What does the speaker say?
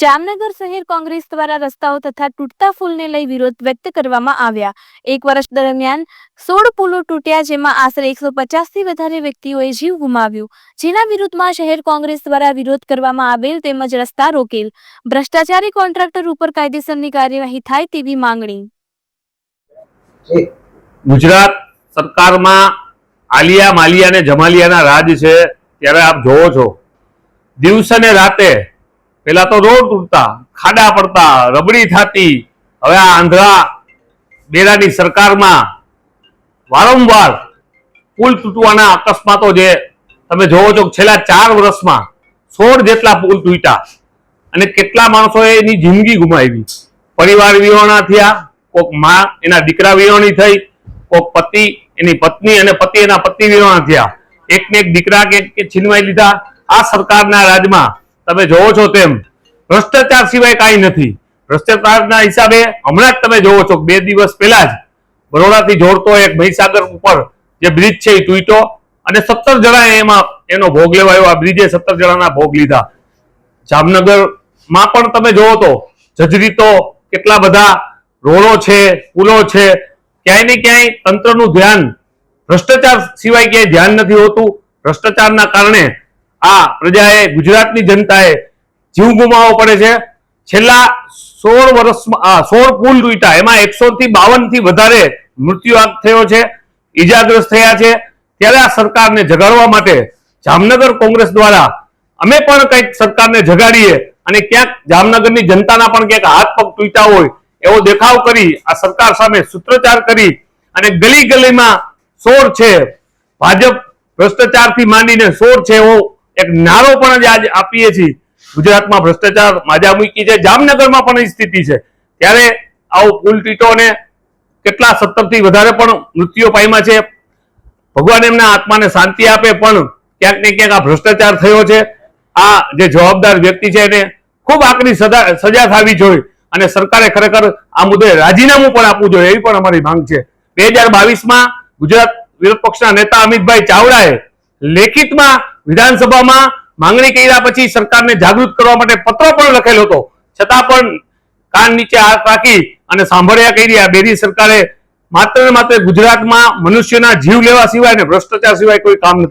જામનગર શહેર કોંગ્રેસ દ્વારા રસ્તાઓ તથા તૂટતા પુલને લઈ વિરોધ વ્યક્ત કરવામાં આવ્યા। એક વર્ષ દરમિયાન 16 પુલો તૂટ્યા, જેમાં આશરે 150 થી વધારે વ્યક્તિઓએ જીવ ગુમાવ્યો, જેના વિરુદ્ધમાં શહેર કોંગ્રેસ દ્વારા વિરોધ કરવામાં આવેલ તેમજ રસ્તા રોકેલ। ભ્રષ્ટાચારી કોન્ટ્રાક્ટર ઉપર કાયદેસરની કાર્યવાહી થાય તેવી માંગણી। ગુજરાત સરકારમાં આલિયા માલિયા ને જમાલિયાના રાજ છે, ત્યારે આપ જોવો છો દિવસે ને રાતે પેલા તો રોડ તૂટતા, ખાડા પડતા, રબડી થતી। હવે આ આંધ્રા બેરાની સરકારમાં વારંવાર પુલ તૂટવાના અકસ્માતો જે તમે જોવો છો, છેલ્લા 4 વર્ષમાં 16 જેટલા પુલ તૂટ્યા અને કેટલા માણસોએ એની જિંદગી ગુમાવી। પરિવાર વિહોણા થયા, કોક માં એના દીકરા વિહોણી થઈ, કોક પતિ એની પત્ની અને પતિ એના પતિ વિહોણા થયા, એકને એક દીકરા કે છીનવાઈ લીધા। આ સરકારના રાજમાં તમે જોવો છો તેમ ભ્રષ્ટાચાર સિવાય કાંઈ નથી। ભ્રષ્ટાચારના હિસાબે હમણાં જ તમે જોવો છો 2 દિવસ પહેલા જ બરોડાથી જોડતો એક મહીસાગર ઉપર જે બ્રિજ છે એ તૂટ્યો અને 17 જણાએ એમાં એનો ભોગ લેવાયો। આ બ્રિજે 17 જણાના ભોગ લીધા। જામનગરમાં પણ તમે જોવો તો જજરીતો કેટલા બધા રોડો છે, પુલો છે, ક્યાંય ને ક્યાંય તંત્રનું ધ્યાન ભ્રષ્ટાચાર સિવાય ક્યાંય ધ્યાન નથી હોતું। ભ્રષ્ટાચારના કારણે આ પ્રજાએ, ગુજરાતની જનતાએ જીવ ગુમાવવો પડે છે। છેલ્લા 16 વર્ષમાં 16 પુલ તૂટ્યા, એમાં 152 થી વધારે મૃત્યુઆંક થયો છે, ઈજાગ્રસ્ત થયા છે। ત્યારે આ સરકારને જગાડવા માટે જામનગર કોંગ્રેસ દ્વારા અમે પણ કંઈક સરકારને જગાડીએ અને ક્યાંક જામનગરની જનતાના પણ ક્યાંક હાથ પગ તૂટ્યા હોય એવો દેખાવ કરી આ સરકાર સામે સૂત્રોચ્ચાર કરી અને ગલી ગલીમાં સોર છે, ભાજપ ભ્રષ્ટાચારથી માંડીને સોર છે એવો એક નારો પણ આજે આપીએ છીએ। ગુજરાતમાં ભ્રષ્ટાચાર માજા મૂકી છે, જામનગરમાં પણ એ સ્થિતિ છે। ત્યારે આવો પુલ તૂટ્યો અને કેટલા 17 થી વધારે પણ મૃત્યુ પામ્યા છે। ભગવાન એમના આત્માને શાંતિ આપે, પણ ક્યાંક ને ક્યાંક આ ભ્રષ્ટાચાર થયો છે। આ જે જવાબદાર વ્યક્તિ છે એને ખૂબ આકરી સજા થવી જોઈએ અને સરકારે ખરેખર આ મુદ્દે રાજીનામું પણ આપવું જોઈએ, એવી પણ અમારી માંગ છે। 2022માં ગુજરાત વિરોધ પક્ષના નેતા અમિતભાઈ ચાવડાએ લેખિતમાં વિધાનસભામાં માંગણી કર્યા પછી સરકારને જાગૃત કરવા માટે પત્ર પણ લખેલો હતો, છતાં પણ કાન નીચે હાથ રાખી અને સાંભળ્યા કરી આ બેરી સરકારે માત્ર ને માત્ર ગુજરાતમાં મનુષ્યના જીવ લેવા સિવાય ને ભ્રષ્ટાચાર સિવાય કોઈ કામ નથી।